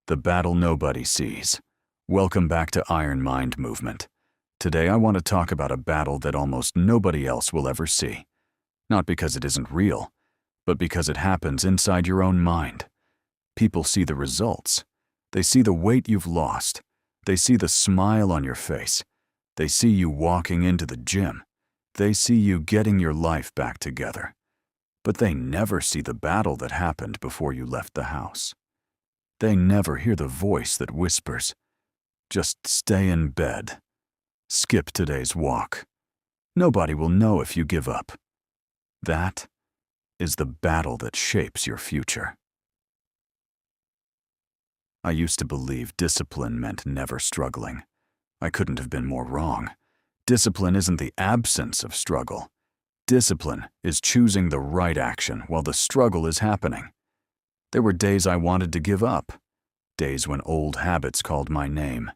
The battle nobody sees. Welcome back to Iron Mind Movement. Today I want to talk about a battle that almost nobody else will ever see. Not because it isn't real, but because it happens inside your own mind. People see the results. They see the weight you've lost. They see the smile on your face. They see you walking into the gym. They see you getting your life back together. But they never see the battle that happened before you left the house. They never hear the voice that whispers, "Just stay in bed. Skip today's walk. Nobody will know if you give up." That is the battle that shapes your future. I used to believe discipline meant never struggling. I couldn't have been more wrong. Discipline isn't the absence of struggle. Discipline is choosing the right action while the struggle is happening. There were days I wanted to give up, days when old habits called my name,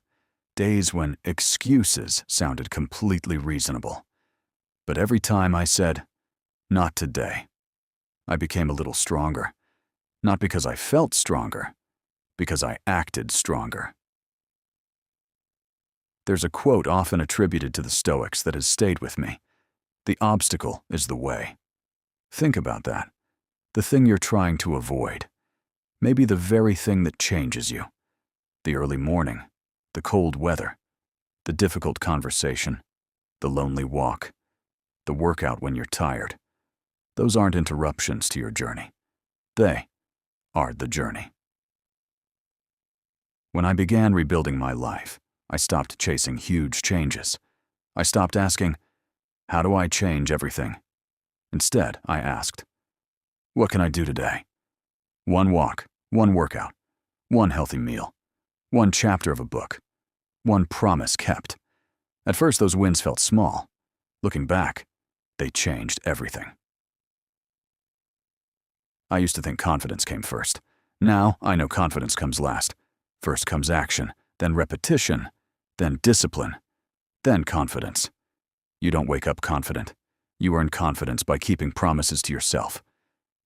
days when excuses sounded completely reasonable. But every time I said, "Not today," I became a little stronger. Not because I felt stronger, because I acted stronger. There's a quote often attributed to the Stoics that has stayed with me. The obstacle is the way. Think about that. The thing you're trying to avoid. Maybe the very thing that changes you. The early morning, the cold weather, the difficult conversation, the lonely walk, the workout when you're tired. Those aren't interruptions to your journey. They are the journey. When I began rebuilding my life, I stopped chasing huge changes. I stopped asking, "How do I change everything?" Instead, I asked, "What can I do today?" One walk, one workout, one healthy meal, one chapter of a book, one promise kept. At first, those wins felt small. Looking back, they changed everything. I used to think confidence came first. Now, I know confidence comes last. First comes action, then repetition, then discipline, then confidence. You don't wake up confident. You earn confidence by keeping promises to yourself.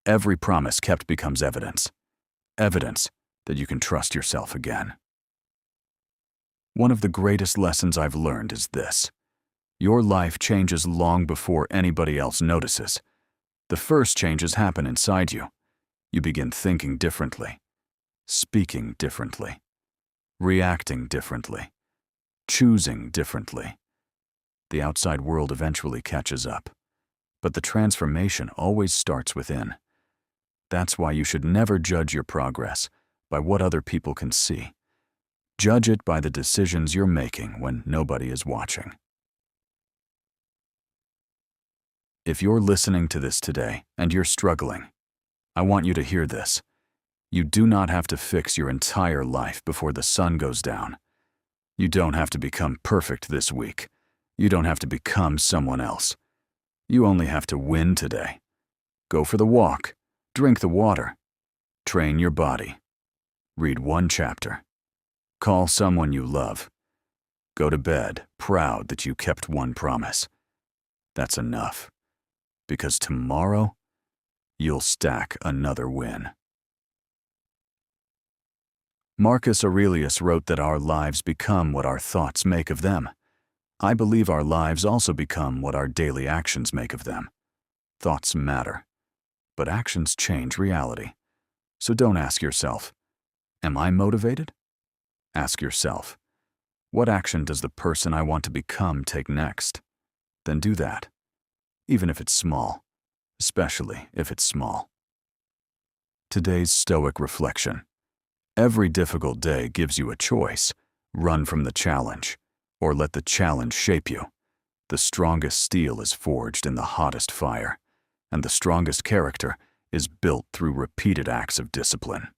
Every promise kept becomes evidence. Evidence that you can trust yourself again. One of the greatest lessons I've learned is this. Your life changes long before anybody else notices. The first changes happen inside you. You begin thinking differently, speaking differently, reacting differently, choosing differently. The outside world eventually catches up, but the transformation always starts within. That's why you should never judge your progress by what other people can see. Judge it by the decisions you're making when nobody is watching. If you're listening to this today and you're struggling, I want you to hear this. You do not have to fix your entire life before the sun goes down. You don't have to become perfect this week. You don't have to become someone else. You only have to win today. Go for the walk. Drink the water. Train your body. Read one chapter. Call someone you love. Go to bed proud that you kept one promise. That's enough. Because tomorrow, you'll stack another win. Marcus Aurelius wrote that our lives become what our thoughts make of them. I believe our lives also become what our daily actions make of them. Thoughts matter, but actions change reality. So don't ask yourself, "Am I motivated?" Ask yourself, "What action does the person I want to become take next?" Then do that, even if it's small, especially if it's small. Today's Stoic reflection. Every difficult day gives you a choice. Run from the challenge, or let the challenge shape you. The strongest steel is forged in the hottest fire, and the strongest character is built through repeated acts of discipline.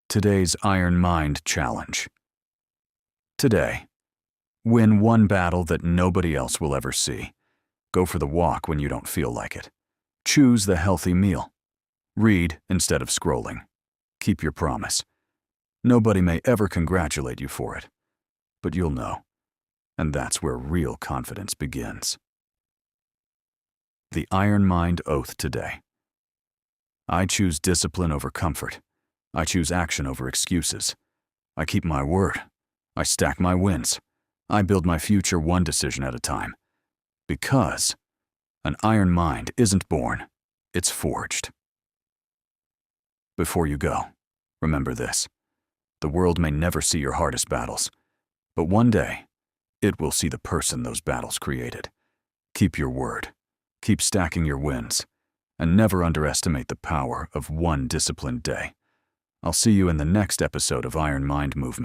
Today's Iron Mind Challenge. Today, win one battle that nobody else will ever see. Go for the walk when you don't feel like it. Choose the healthy meal. Read instead of scrolling. Keep your promise. Nobody may ever congratulate you for it, but you'll know. And that's where real confidence begins. The Iron Mind Oath today. I choose discipline over comfort. I choose action over excuses. I keep my word. I stack my wins. I build my future one decision at a time. Because an iron mind isn't born, it's forged. Before you go, remember this. The world may never see your hardest battles, but one day, it will see the person those battles created. Keep your word. Keep stacking your wins. And never underestimate the power of one disciplined day. I'll see you in the next episode of Iron Mind Movement.